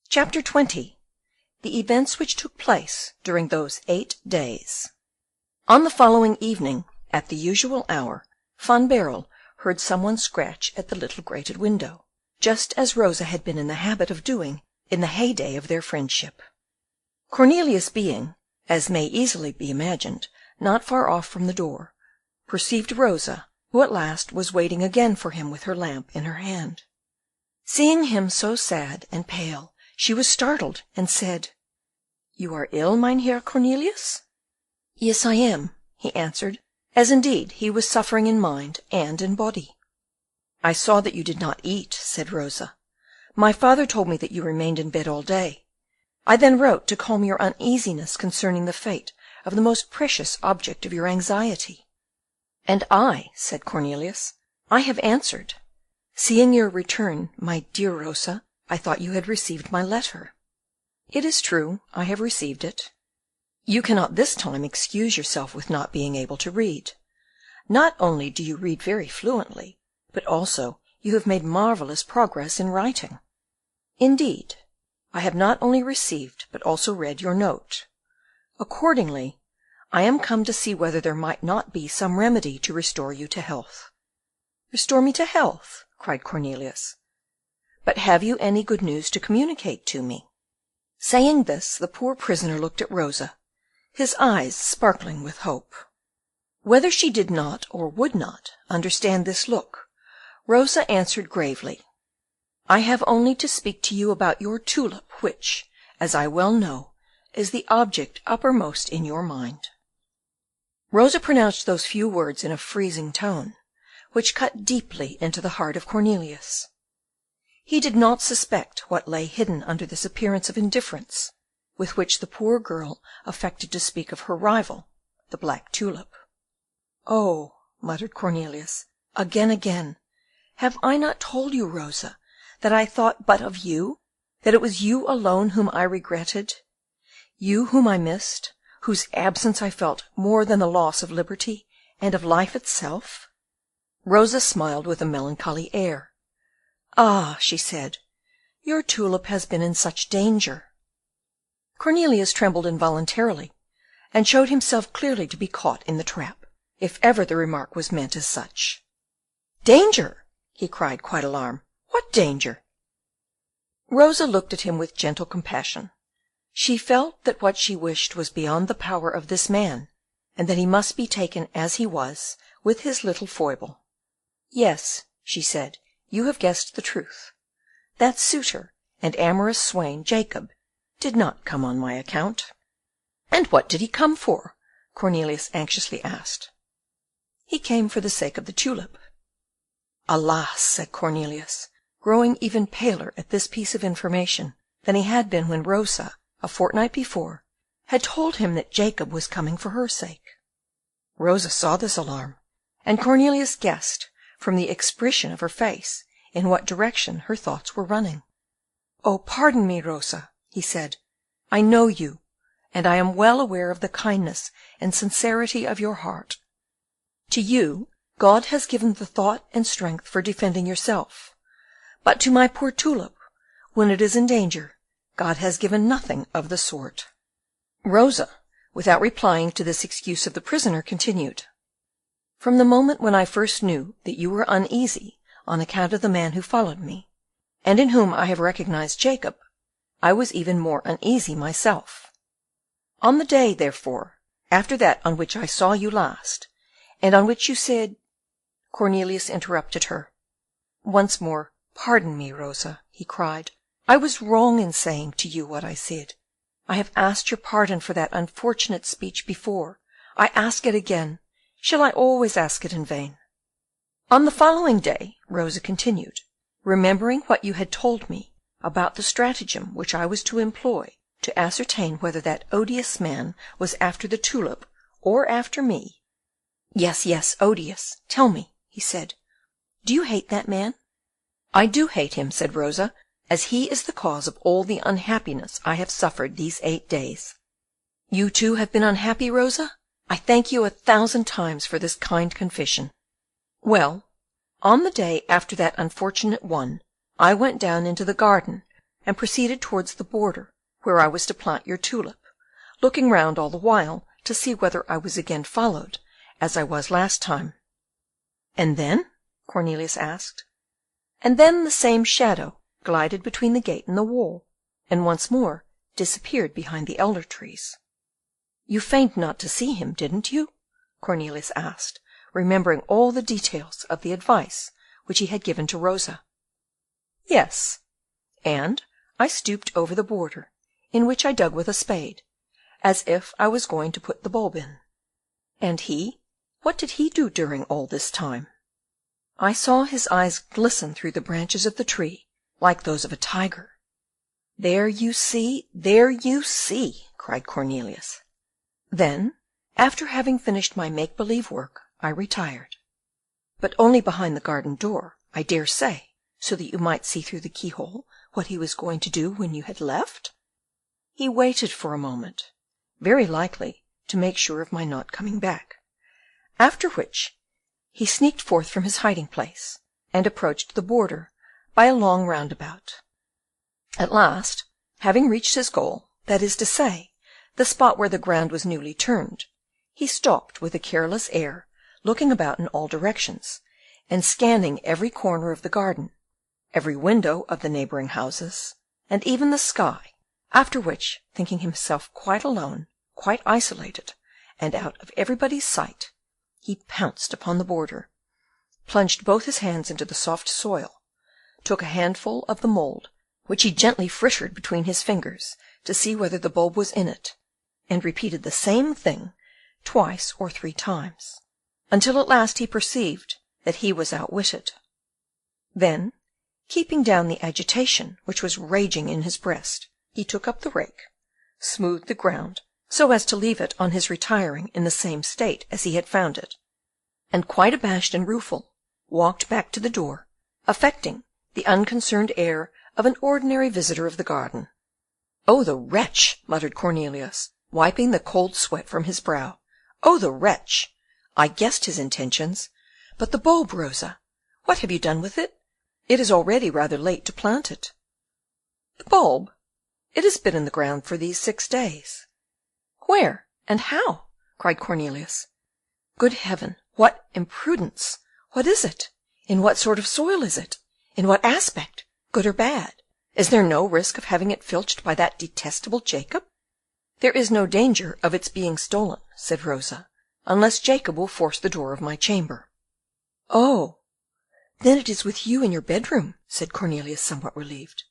Chapter 20. The events which took place during those 8 days. On the following evening, at the usual hour, Van Baerle heard someone scratch at the little grated window, just as Rosa had been in the habit of doing in the heyday of their friendship. Cornelius being, as may easily be imagined, not far off from the door, perceived Rosa, who at last was waiting again for him with her lamp in her hand. Seeing him so sad and pale, she was startled, and said, "You are ill, Mynheer Cornelius?" "Yes, I am," he answered, as indeed he was suffering in mind and in body. "I saw that you did not eat," said Rosa. "My father told me that you remained in bed all day. I then wrote to calm your uneasiness concerning the fate of the most precious object of your anxiety." "And I," said Cornelius, "I have answered. Seeing your return, my dear Rosa, I thought you had received my letter." "It is true, I have received it. You cannot this time excuse yourself with not being able to read. Not only do you read very fluently, but also you have made marvellous progress in writing. Indeed, I have not only received but also read your note. Accordingly, I am come to see whether there might not be some remedy to restore you to health." "Restore me to health?" cried Cornelius. "But have you any good news to communicate to me?" Saying this, the poor prisoner looked at Rosa, his eyes sparkling with hope. Whether she did not or would not understand this look, Rosa answered gravely, "I have only to speak to you about your tulip, which, as I well know, is the object uppermost in your mind." Rosa pronounced those few words in a freezing tone, which cut deeply into the heart of Cornelius. He did not suspect what lay hidden under this appearance of indifference with which the poor girl affected to speak of her rival, the black tulip. "Oh," muttered Cornelius, again, "have I not told you, Rosa, that I thought but of you, that it was you alone whom I regretted, you whom I missed, whose absence I felt more than the loss of liberty and of life itself?" Rosa smiled with a melancholy air. "Ah," she said, "your tulip has been in such danger." Cornelius trembled involuntarily, and showed himself clearly to be caught in the trap, if ever the remark was meant as such. "Danger!" he cried, quite alarmed. "What danger?" Rosa looked at him with gentle compassion. She felt that what she wished was beyond the power of this man, and that he must be taken as he was, with his little foible. "Yes," she said, "you have guessed the truth. That suitor and amorous swain, Jacob, did not come on my account." "And what did he come for?" Cornelius anxiously asked. "He came for the sake of the tulip." "Alas!" said Cornelius, growing even paler at this piece of information than he had been when Rosa, a fortnight before, had told him that Jacob was coming for her sake. Rosa saw this alarm, and Cornelius guessed, from the expression of her face, in what direction her thoughts were running. "Oh, pardon me, Rosa," he said. "I know you, and I am well aware of the kindness and sincerity of your heart. To you God has given the thought and strength for defending yourself, but to my poor tulip, when it is in danger, God has given nothing of the sort." Rosa, without replying to this excuse of the prisoner, continued, "From the moment when I first knew that you were uneasy on account of the man who followed me, and in whom I have recognized Jacob, I was even more uneasy myself. On the day, therefore, after that on which I saw you last, and on which you said—" Cornelius interrupted her. "Once more, pardon me, Rosa," he cried. "I was wrong in saying to you what I said. I have asked your pardon for that unfortunate speech before. I ask it again. Shall I always ask it in vain?" "On the following day," Rosa continued, "remembering what you had told me about the stratagem which I was to employ to ascertain whether that odious man was after the tulip or after me—" Yes, odious. Tell me," he said, "do you hate that man?" "I do hate him," said Rosa, "as he is the cause of all the unhappiness I have suffered these 8 days." "You too have been unhappy, Rosa? I thank you 1,000 times for this kind confession. Well, on the day after that unfortunate one, I went down into the garden and proceeded towards the border where I was to plant your tulip, looking round all the while to see whether I was again followed, as I was last time." "And then?" Cornelius asked. "And then the same shadow glided between the gate and the wall, and once more disappeared behind the elder trees." "You feigned not to see him, didn't you?" Cornelius asked, remembering all the details of the advice which he had given to Rosa. "Yes, and I stooped over the border, in which I dug with a spade, as if I was going to put the bulb in." "And he? What did he do during all this time?" "I saw his eyes glisten through the branches of the tree, like those of a tiger." "There you see, there you see!" cried Cornelius. "Then, after having finished my make-believe work, I retired. But only behind the garden door, I dare say, so that you might see through the keyhole what he was going to do when you had left?" "He waited for a moment, very likely to make sure of my not coming back, after which he sneaked forth from his hiding-place, and approached the border by a long roundabout. At last, having reached his goal, that is to say, the spot where the ground was newly turned, he stopped with a careless air, looking about in all directions, and scanning every corner of the garden, every window of the neighbouring houses, and even the sky, after which, thinking himself quite alone, quite isolated, and out of everybody's sight, he pounced upon the border, plunged both his hands into the soft soil, took a handful of the mould, which he gently frittered between his fingers to see whether the bulb was in it, and repeated the same thing twice or 3 times, until at last he perceived that he was outwitted. Then, keeping down the agitation which was raging in his breast, he took up the rake, smoothed the ground so as to leave it on his retiring in the same state as he had found it, and quite abashed and rueful, walked back to the door, affecting the unconcerned air of an ordinary visitor of the garden. "Oh, the wretch!" muttered Cornelius, wiping the cold sweat from his brow. "Oh, the wretch! I guessed his intentions. But the bulb, Rosa, what have you done with it? It is already rather late to plant it." "The bulb? It has been in the ground for these 6 days." "Where, and how?" cried Cornelius. "Good heaven, what imprudence! What is it? In what sort of soil is it? In what aspect, good or bad? Is there no risk of having it filched by that detestable Jacob?" "There is no danger of its being stolen," said Rosa, "unless Jacob will force the door of my chamber." "Oh, then it is with you in your bedroom," said Cornelius, somewhat relieved.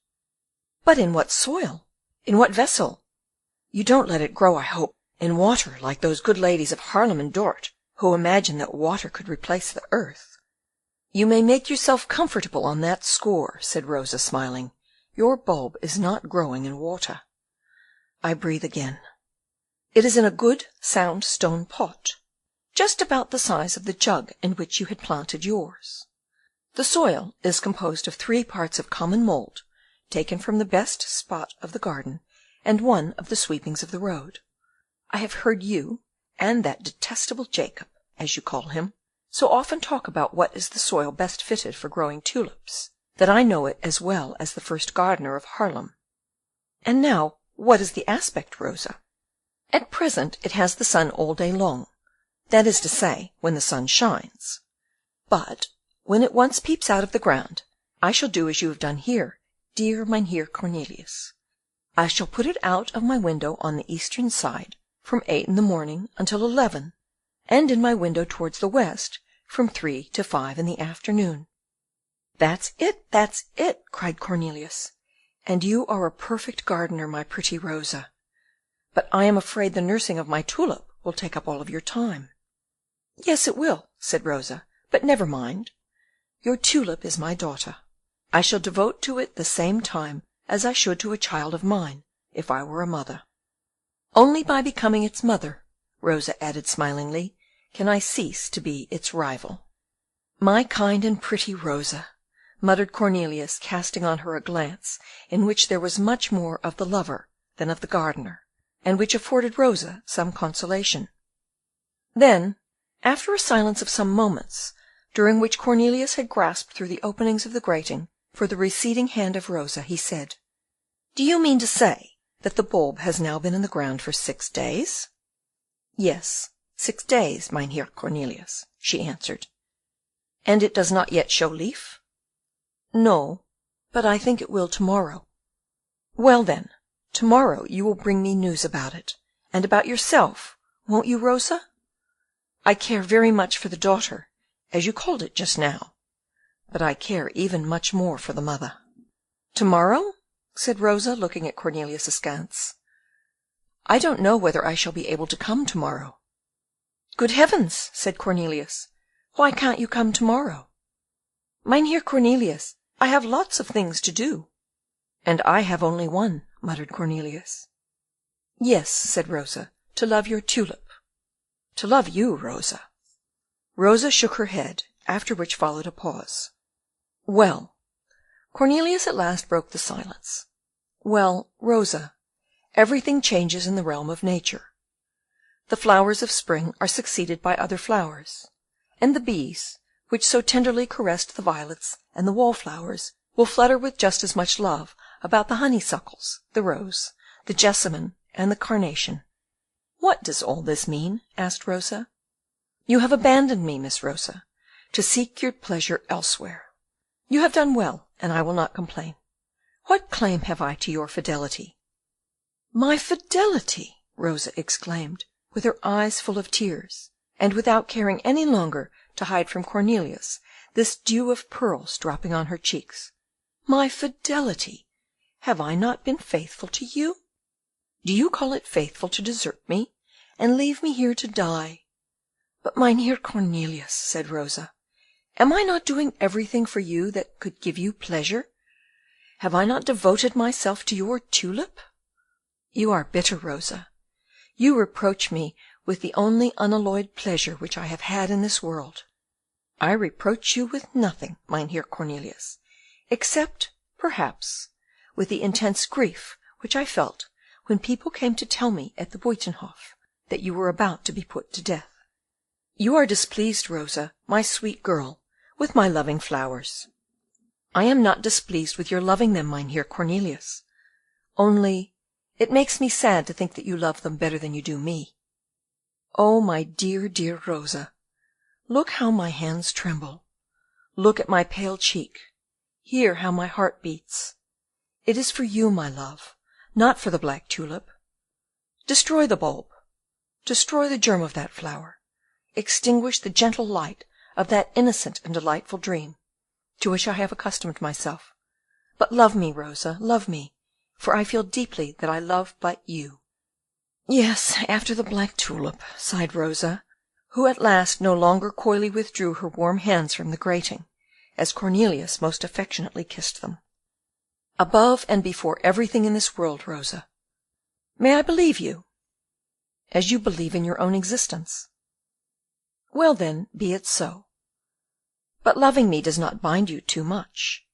"But in what soil? In what vessel? You don't let it grow, I hope, in water, like those good ladies of Haarlem and Dort, who imagine that water could replace the earth." "You may make yourself comfortable on that score," said Rosa, smiling. "Your bulb is not growing in water." I breathe again. "It is in a good, sound stone pot, just about the size of the jug in which you had planted yours. The soil is composed of 3 parts of common mould, taken from the best spot of the garden, and 1 of the sweepings of the road. I have heard you, and that detestable Jacob, as you call him, so often talk about what is the soil best fitted for growing tulips, that I know it as well as the first gardener of Haarlem. And now, what is the aspect, Rosa? At present it has the sun all day long, that is to say, when the sun shines. But when it once peeps out of the ground, I shall do as you have done here, dear Mynheer Cornelius. I shall put it out of my window on the eastern side from 8 in the morning until 11, and in my window towards the west from 3 to 5 in the afternoon." "That's it," cried Cornelius. "And you are a perfect gardener, my pretty Rosa. But I am afraid the nursing of my tulip will take up all of your time." "Yes, it will," said Rosa, "but never mind. Your tulip is my daughter. I shall devote to it the same time as I should to a child of mine, if I were a mother. Only by becoming its mother," Rosa added smilingly, "can I cease to be its rival." "My kind and pretty Rosa," muttered Cornelius, casting on her a glance in which there was much more of the lover than of the gardener, and which afforded Rosa some consolation. Then, after a silence of some moments, during which Cornelius had grasped through the openings of the grating for the receding hand of Rosa, he said, Do you mean to say that the bulb has now been in the ground for 6 days? Yes, 6 days, Mynheer Cornelius, she answered. And it does not yet show leaf? No, but I think it will tomorrow. Well then, tomorrow you will bring me news about it, and about yourself, won't you, Rosa? I care very much for the daughter, as you called it just now, but I care even much more for the mother. Tomorrow? Said Rosa, looking at Cornelius askance. I don't know whether I shall be able to come tomorrow. Good heavens, said Cornelius, why can't you come tomorrow? Mynheer Cornelius, I have lots of things to do. And I have only one, muttered Cornelius. Yes, said Rosa, to love your tulip. To love you, Rosa. Rosa shook her head, after which followed a pause. Well, Cornelius at last broke the silence. Well, Rosa, everything changes in the realm of nature. The flowers of spring are succeeded by other flowers, and the bees, which so tenderly caressed the violets and the wallflowers, will flutter with just as much love about the honeysuckles, the rose, the jessamine, and the carnation. What does all this mean? Asked Rosa. You have abandoned me, Miss Rosa, to seek your pleasure elsewhere. You have done well, and I will not complain. What claim have I to your fidelity? My fidelity! Rosa exclaimed, with her eyes full of tears, and without caring any longer to hide from Cornelius this dew of pearls dropping on her cheeks. My fidelity! Have I not been faithful to you? Do you call it faithful to desert me, and leave me here to die? But, Mynheer Cornelius, said Rosa, am I not doing everything for you that could give you pleasure? Have I not devoted myself to your tulip? You are bitter, Rosa. You reproach me with the only unalloyed pleasure which I have had in this world. I reproach you with nothing, Mynheer Cornelius, except, perhaps, with the intense grief which I felt when people came to tell me at the Buitenhof that you were about to be put to death. You are displeased, Rosa, my sweet girl, with my loving flowers. I am not displeased with your loving them, Mynheer Cornelius. Only it makes me sad to think that you love them better than you do me. Oh, my dear, dear Rosa, look how my hands tremble. Look at my pale cheek. Hear how my heart beats. It is for you, my love, not for the black tulip. Destroy the bulb. Destroy the germ of that flower. Extinguish the gentle light of that innocent and delightful dream, to which I have accustomed myself. But love me, Rosa, love me, for I feel deeply that I love but you. Yes, after the black tulip, sighed Rosa, who at last no longer coyly withdrew her warm hands from the grating, as Cornelius most affectionately kissed them. Above and before everything in this world, Rosa. May I believe you? As you believe in your own existence. Well then, be it so. But loving me does not bind you too much.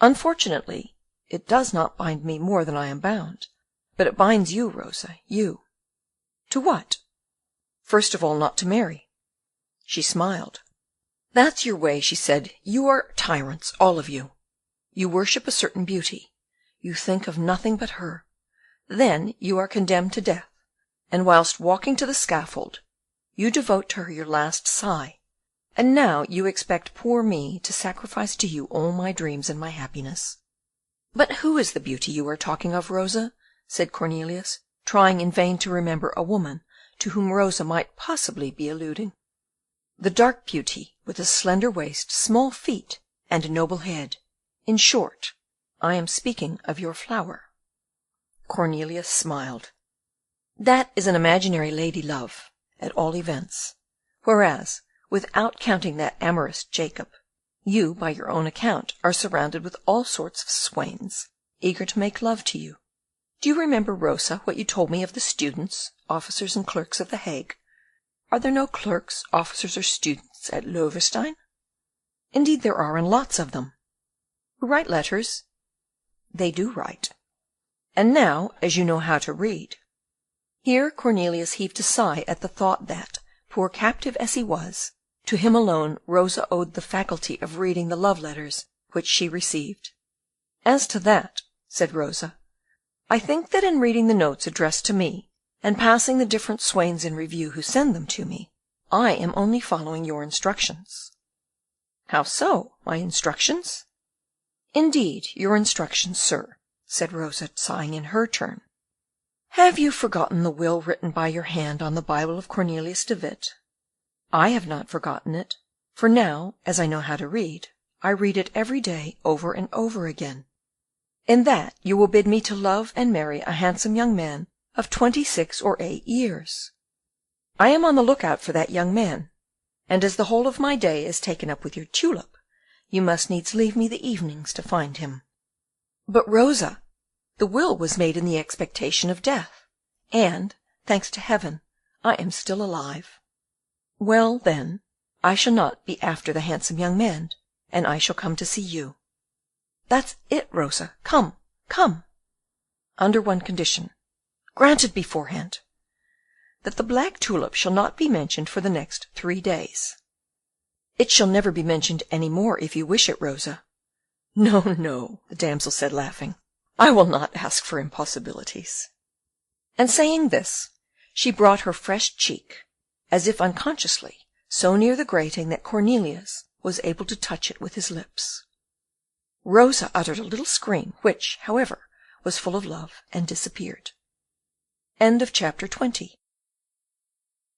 Unfortunately, it does not bind me more than I am bound, but it binds you, Rosa, you. To what? First of all, not to marry. She smiled. That's your way, she said. You are tyrants, all of you. You worship a certain beauty. You think of nothing but her. Then you are condemned to death, and whilst walking to the scaffold, you devote to her your last sigh. And now you expect poor me to sacrifice to you all my dreams and my happiness. But who is the beauty you are talking of, Rosa? Said Cornelius, trying in vain to remember a woman to whom Rosa might possibly be alluding. The dark beauty, with a slender waist, small feet, and a noble head. In short, I am speaking of your flower. Cornelius smiled. That is an imaginary lady love, at all events, whereas, without counting that amorous Jacob, you, by your own account, are surrounded with all sorts of swains, eager to make love to you. Do you remember, Rosa, what you told me of the students, officers and clerks of the Hague? Are there no clerks, officers, or students at Loevestein? Indeed there are, and lots of them. Who write letters? They do write. And now, as you know how to read. Here Cornelius heaved a sigh at the thought that, poor captive as he was, to him alone Rosa owed the faculty of reading the love letters which she received. As to that, said Rosa, I think that in reading the notes addressed to me, and passing the different swains in review who send them to me, I am only following your instructions." "How so? My instructions?" "Indeed, your instructions, sir," said Rosa, sighing in her turn. "Have you forgotten the will written by your hand on the Bible of Cornelius de Witt? I have not forgotten it, for now, as I know how to read, I read it every day over and over again. In that you will bid me to love and marry a handsome young man of 26 or 8 years. I am on the lookout for that young man, and as the whole of my day is taken up with your tulip, you must needs leave me the evenings to find him." "But, Rosa, the will was made in the expectation of death, and, thanks to heaven, I am still alive." "Well, then, I shall not be after the handsome young man, and I shall come to see you." "That's it, Rosa. Come, come." "Under one condition." "Granted beforehand." "That the black tulip shall not be mentioned for the next 3 days." "It shall never be mentioned any more, if you wish it, Rosa." "No, no," the damsel said, laughing. "I will not ask for impossibilities." And saying this, she brought her fresh cheek, as if unconsciously, so near the grating that Cornelius was able to touch it with his lips. Rosa uttered a little scream, which, however, was full of love, and disappeared. Chapter 20.